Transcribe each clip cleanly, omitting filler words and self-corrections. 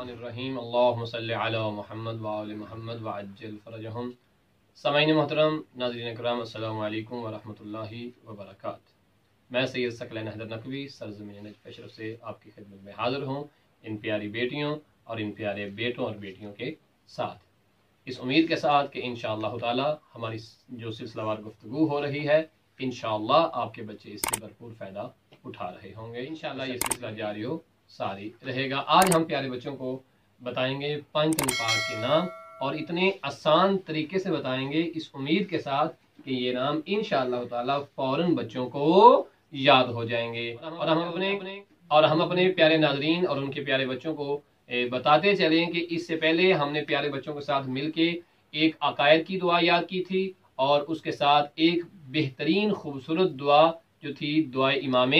الرحیم اللہم صلی علی محمد وآل محمد وعجل فرجہم۔ سامعین محترم، ناظرین اکرام، السلام علیکم ورحمۃ اللہ وبرکاتہ۔ میں سید ثقلین حیدر نقوی سرزمین نجف اشرف سے آپ کی خدمت میں حاضر ہوں، ان پیاری بیٹیوں اور ان پیارے بیٹوں اور بیٹیوں کے ساتھ، اس امید کے ساتھ کہ انشاءاللہ تعالی ہماری جو سلسلہ وار گفتگو ہو رہی ہے، انشاءاللہ آپ کے بچے اس سے بھرپور فائدہ اٹھا رہے ہوں گے۔ انشاءاللہ یہ سلسلہ جاری و ساری رہے گا۔ آج ہم پیارے بچوں کو بتائیں گے پنجتن پاک کے نام، اور اتنے آسان طریقے سے بتائیں گے اس امید کے ساتھ کہ یہ نام انشاءاللہ تعالی فوراً بچوں کو یاد ہو جائیں گے، اور ہم اپنے پیارے ناظرین اور ان کے پیارے بچوں کو بتاتے چلیں کہ اس سے پہلے ہم نے پیارے بچوں کے ساتھ مل کے ایک عقائد کی دعا یاد کی تھی، اور اس کے ساتھ ایک بہترین خوبصورت دعا جو تھی دعائے امام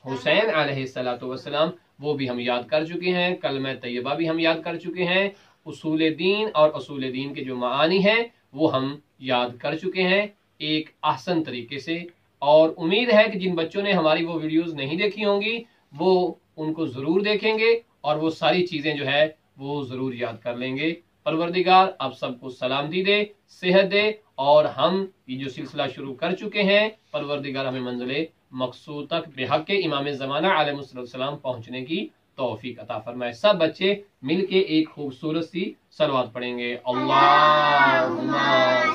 حسین علیہ السلام، وہ بھی ہم یاد کر چکے ہیں۔ کلمہ طیبہ بھی ہم یاد کر چکے ہیں۔ اصول دین اور اصول دین کے جو معانی ہیں وہ ہم یاد کر چکے ہیں ایک احسن طریقے سے، اور امید ہے کہ جن بچوں نے ہماری وہ ویڈیوز نہیں دیکھی ہوں گی وہ ان کو ضرور دیکھیں گے، اور وہ ساری چیزیں جو ہے وہ ضرور یاد کر لیں گے۔ پروردگار آپ سب کو سلامتی دے، صحت دے، اور ہم یہ جو سلسلہ شروع کر چکے ہیں، پروردگار ہمیں منزل مقصود تک بحق امام زمانہ علیہ السلام پہنچنے کی توفیق عطا فرمائے۔ سب بچے مل کے ایک خوبصورت سی صلوات پڑھیں گے۔ اللہم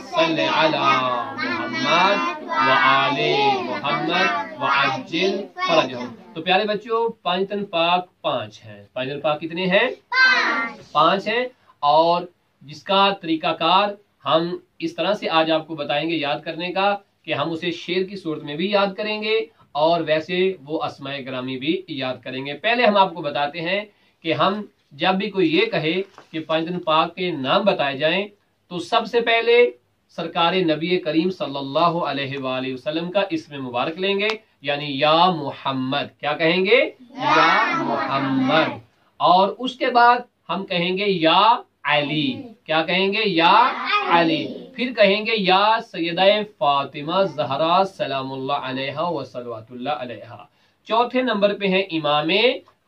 صلی علی محمد وآل محمد وعجل فرجہم۔ تو پیارے بچوں، پنجتن پاک 5 ہیں۔ پنجتن پاک کتنے ہیں؟ 5 ہیں، اور جس کا طریقہ کار ہم اس طرح سے آج آپ کو بتائیں گے یاد کرنے کا کہ ہم اسے شعر کی صورت میں بھی یاد کریں گے، اور ویسے وہ اسماء گرامی بھی یاد کریں گے۔ پہلے ہم آپ کو بتاتے ہیں کہ ہم جب بھی کوئی یہ کہے کہ پنجتن پاک کے نام بتائے جائیں تو سب سے پہلے سرکار نبی کریم صلی اللہ علیہ وآلہ وسلم کا اسم مبارک لیں گے، یعنی یا محمد۔ کیا کہیں گے؟ یا محمد۔ اور اس کے بعد ہم کہیں گے یا علی۔ کیا کہیں گے؟ یا علی۔ پھر کہیں گے یا سیدہ فاطمہ زہرا سلام اللہ علیہا و صلوات اللہ علیہا۔ چوتھے نمبر پہ ہیں امام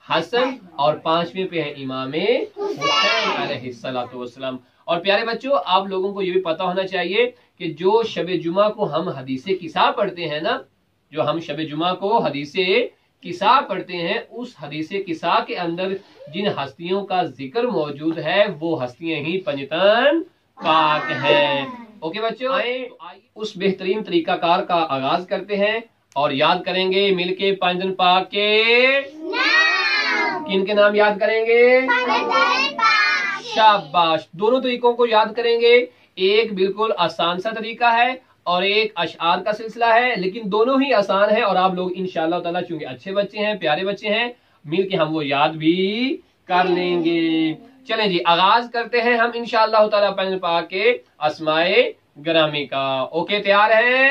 حسن، اور 5ویں پہ ہیں امام حسین علیہ السلام۔ اور پیارے بچوں، آپ لوگوں کو یہ بھی پتا ہونا چاہیے کہ جو شب جمعہ کو ہم حدیث قصہ پڑھتے ہیں نا، جو ہم شب جمعہ کو حدیث قصہ پڑھتے ہیں، اس حدیث قصہ کے اندر جن ہستیوں کا ذکر موجود ہے وہ ہستیاں ہی پنجتن پاک ہیں۔ اوکے بچوں، اس بہترین طریقہ کار کا آغاز کرتے ہیں اور یاد کریں گے مل کے پنجتن پاک کے نام۔ کن کے نام یاد کریں گے؟ شاباش۔ دونوں طریقوں کو یاد کریں گے۔ ایک بالکل آسان سا طریقہ ہے اور ایک اشعار کا سلسلہ ہے، لیکن دونوں ہی آسان ہے، اور آپ لوگ انشاءاللہ تعالیٰ چونکہ اچھے بچے ہیں، پیارے بچے ہیں، مل کے ہم وہ یاد بھی کر لیں گے۔ چلیں جی، آغاز کرتے ہیں ہم انشاءاللہ تعالیٰ پنجتن پاک کے اسماء گرامی کا۔ اوکے، تیار ہیں؟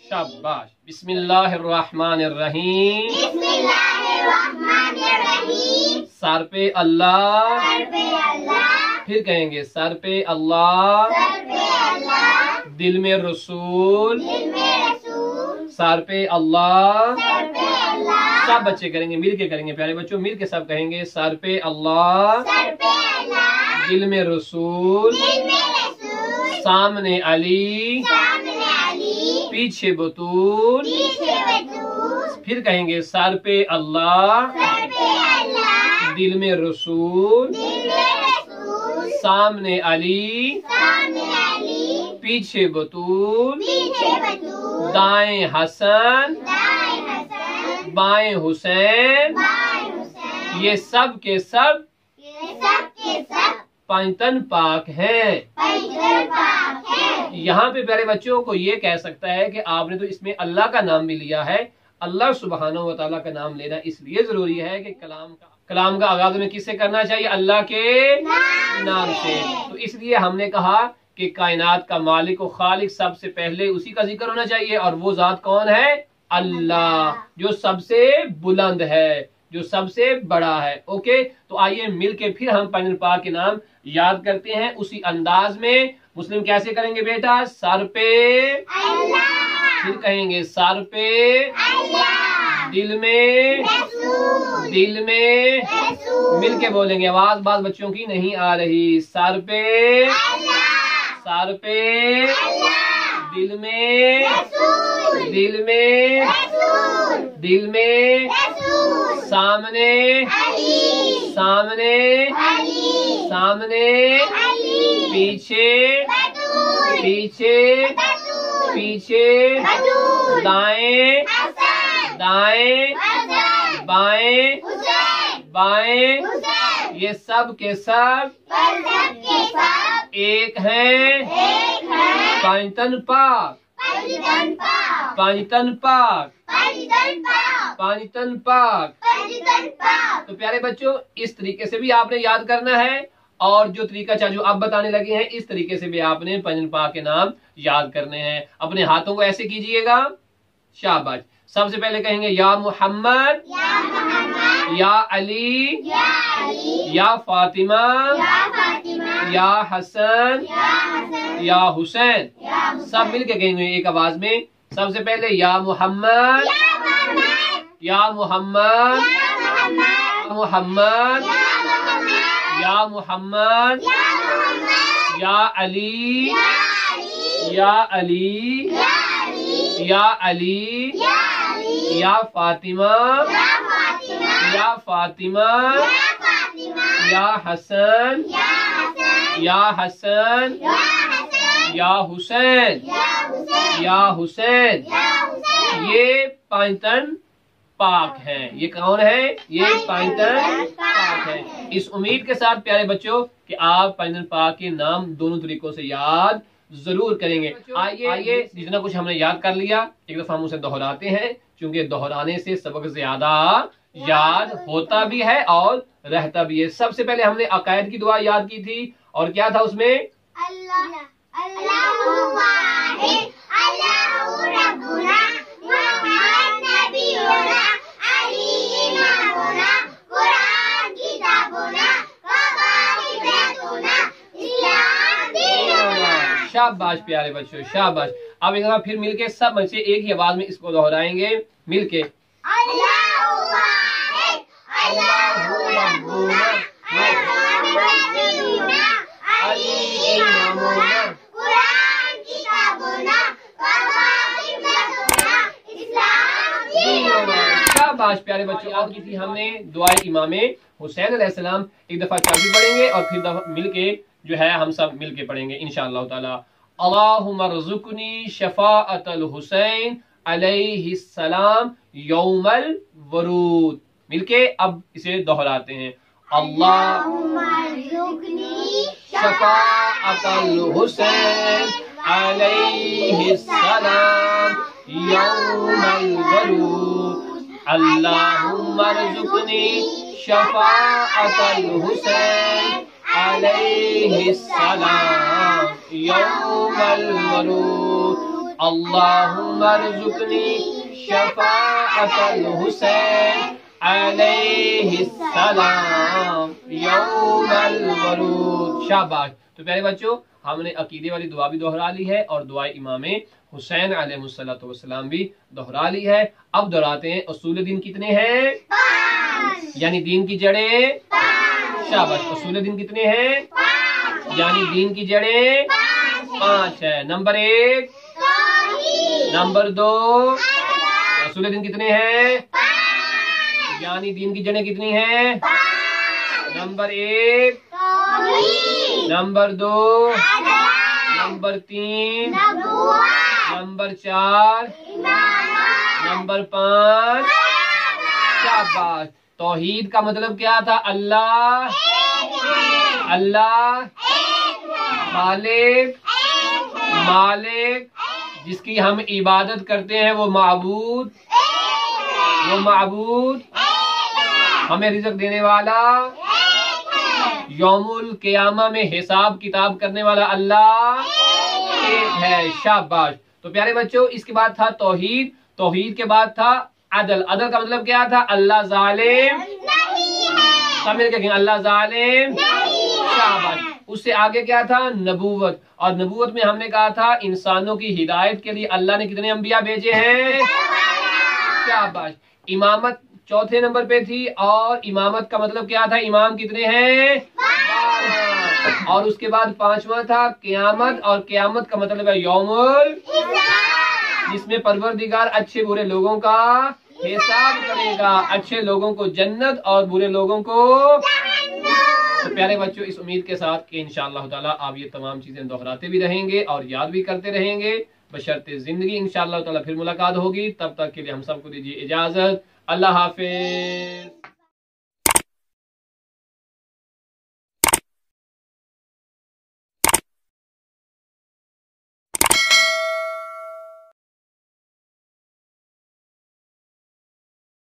شاباش۔ بسم اللہ الرحمن الرحیم۔ بسم اللہ الرحمن الرحیم۔ سر پہ اللہ، سر پہ اللہ، پھر کہیں گے سر پہ اللہ، سر پہ اللہ، دل میں رسول، دل میں رسول، سر پہ اللہ۔ سر پہ اللہ، سب بچے کریں گے، مل کے کریں گے، پیارے بچوں مل کے سب کہیں گے سر پہ اللہ، سر پہ اللہ، دل میں رسول، دل میں رسول، سامنے علی، سامنے علی، پیچھے بطول۔ پیچھے وجود، پھر کہیں گے سر پہ اللہ، سر پہ اللہ، دل میں رسول، دل میں رسول، سامنے علی، سامنے علی، پیچھے بطول، پیچھے وجود، دائیں حسن، دائیں حسن، بائیں حسین، بائیں حسین، یہ سب کے سب یہ سب کے سب پنجتن پاک ہیں۔ پنجتن پاک ہے۔ یہاں پہ پیارے بچوں کو یہ کہہ سکتا ہے کہ آپ نے تو اس میں اللہ کا نام بھی لیا ہے۔ اللہ سبحانہ و تعالیٰ کا نام لینا اس لیے ضروری ہے کہ کلام کا آغاز ہمیں کس سے کرنا چاہیے؟ اللہ کے نام سے۔ تو اس لیے ہم نے کہا کہ کائنات کا مالک و خالق سب سے پہلے اسی کا ذکر ہونا چاہیے، اور وہ ذات کون ہے؟ اللہ، جو سب سے بلند ہے، جو سب سے بڑا ہے۔ اوکے، تو آئیے مل کے پھر ہم پنج پاک کے نام یاد کرتے ہیں اسی انداز میں۔ مسلم کیسے کریں گے بیٹا؟ سر پہ اللہ، پھر کہیں گے سر پہ، اللہ، دل میں، رسول، دل میں، رسول، مل کے بولیں گے، آواز بعض بچوں کی نہیں آ رہی۔ سر پہ، اللہ، سر پہ، اللہ، دل میں، رسول، دل میں، رسول، دل میں، رسول، سامنے، علی، سامنے، علی، سامنے، علی، پیچھے، بطول، پیچھے، بطول، پیچھے، بطول، دائیں، حسن، دائیں، حسن، بائیں، حسین، بائیں، حسین، یہ سب کے سب مذہب کے ساتھ ایک ہیں، ایک ہے، پانچتن پاک، پنجتن پاک، پانچتن پاک، پنجتن پاک، پانچتن پاک۔ پنجتن پاک، تو پیارے بچوں، اس طریقے سے بھی آپ نے یاد کرنا ہے، اور جو طریقہ چاچو اب بتانے لگے ہیں اس طریقے سے بھی آپ نے پنج پاک کے نام یاد کرنے ہیں۔ اپنے ہاتھوں کو ایسے کیجئے گا، شاباش۔ سب سے پہلے کہیں گے یا محمد، یا محمد، یا علی، یا علی، یا فاطمہ، یا فاطمہ، یا حسن، یا حسن، یا حسین۔ یا حسین، سب مل کے کہیں گے ایک آواز میں۔ سب سے پہلے یا محمد، یا محمد، یا محمد، یا محمد، یا محمد، یا محمد، یا محمد، یا محمد، یا علی، یا علی، یا علی، یا علی، یا علی، یا علی، یا فاطمہ، یا فاطمہ، یا فاطمہ، یا فاطمہ، یا حسن، یا حسن، یا حسن، یا حسن، یا حسین، یا حسین، یا حسین۔ یا حسین، یہ پانچتن پاک ہیں۔ یہ کون ہے؟ یہ پانچتن پاک ہیں۔ اس امید کے ساتھ پیارے بچوں کہ آپ پانچتن پاک کے نام دونوں طریقوں سے یاد ضرور کریں گے۔ آئیے جتنا کچھ ہم نے یاد کر لیا ایک دفعہ ہم اسے دہراتے ہیں، چونکہ دہرانے سے سبق زیادہ یاد ہوتا بھی ہے اور رہتا بھی ہے۔ سب سے پہلے ہم نے عقائد کی دعا یاد کی تھی، اور کیا تھا اس میں؟ اللہ، اللہ واحد، اللہ ربنا، محمد نبینا، علی امامنا، قرآن کتابنا، کعبہ بیتنا، اسلام دیننا۔ شاباش پیارے بچوں، شاباش۔ اب ایک دفعہ پھر مل کے سب بچے ایک ہی آواز میں اس کو دہرائیں گے مل کے۔ اللہ واحد، اللہ ربنا، محمد نبینا، علی امامنا، قرآن کتابنا، کعبہ بیتنا، اسلام دیننا۔ شاباش پیارے بچوں۔ اور کی تھی ہم نے دعائے امام حسین علیہ السلام، ایک دفعہ چابی پڑھیں گے اور پھر مل کے جو ہے ہم سب مل کے پڑھیں گے انشاءاللہ تعالی۔ اللہم ارزقنی شفاعت الحسین علیہ السلام یوم الورود۔ مل کے اب اسے دہراتے ہیں۔ اللہم ارزقنی شفاعت الحسین علیہ السلام یوم الورود۔ اللہم ارزقنی شفاعت الحسین علیہ السلام یوم الورود۔ اللہم ارزقنی شفاعت الحسین علیہ السلام یوم الورود۔ شاباش۔ تو پیارے بچوں، ہم نے عقیدے والی دعا بھی دہرا لی ہے اور دعائے امام حسین علیہ السلام بھی دہرا لی ہے۔ اب دہراتے ہیں اصول دین کتنے ہیں؟ 5، یعنی دین کی جڑیں۔ 5، شاباش۔ اصول دین کتنے ہیں؟ 5، یعنی دین کی جڑیں 5 ہے۔ نمبر 1، توحید، نمبر 2۔ عدالت، اصول دین کتنے ہیں؟ 5، یعنی دین کی جڑیں کتنی ہیں؟ 5، نمبر 1، توحید، نمبر 2، عدالت، نمبر 3، نبوت، نمبر 4، امامت، نمبر 5۔ قیامت۔ شاباش۔ توحید کا مطلب کیا تھا؟ اللہ، اللہ خالق، مالک، جس کی ہم عبادت کرتے ہیں وہ معبود، ہمیں رزق دینے والا یومul قیامہ میں حساب کتاب کرنے والا اللہ ایک ہے۔ شاباش۔ تو پیارے بچوں اس کے بعد تھا توحید، توحید کے بعد تھا عدل، عدل کا مطلب کیا تھا؟ اللہ ظالم سب مل کے کہیں اللہ ظالم شاباش۔ اس سے آگے کیا تھا؟ نبوت، اور نبوت میں ہم نے کہا تھا انسانوں کی ہدایت کے لیے اللہ نے کتنے انبیاء بھیجے ہیں؟ شاباش۔ امامت چوتھے نمبر پہ تھی، اور امامت کا مطلب کیا تھا؟ امام کتنے ہیں؟ 12۔ اور اس کے بعد پانچواں تھا قیامت، اور قیامت کا مطلب ہے یومul جس میں پروردگار اچھے برے لوگوں کا حساب کرے گا، اچھے لوگوں کو جنت اور برے لوگوں کو۔ تو پیارے بچوں اس امید کے ساتھ کہ انشاءاللہ تعالیٰ آپ یہ تمام چیزیں دہراتے بھی رہیں گے اور یاد بھی کرتے رہیں گے بشرط زندگی انشاءاللہ تعالیٰ پھر ملاقات ہوگی، تب تک کے لیے ہم سب کو دیجیے اجازت۔ اللہ حافظ۔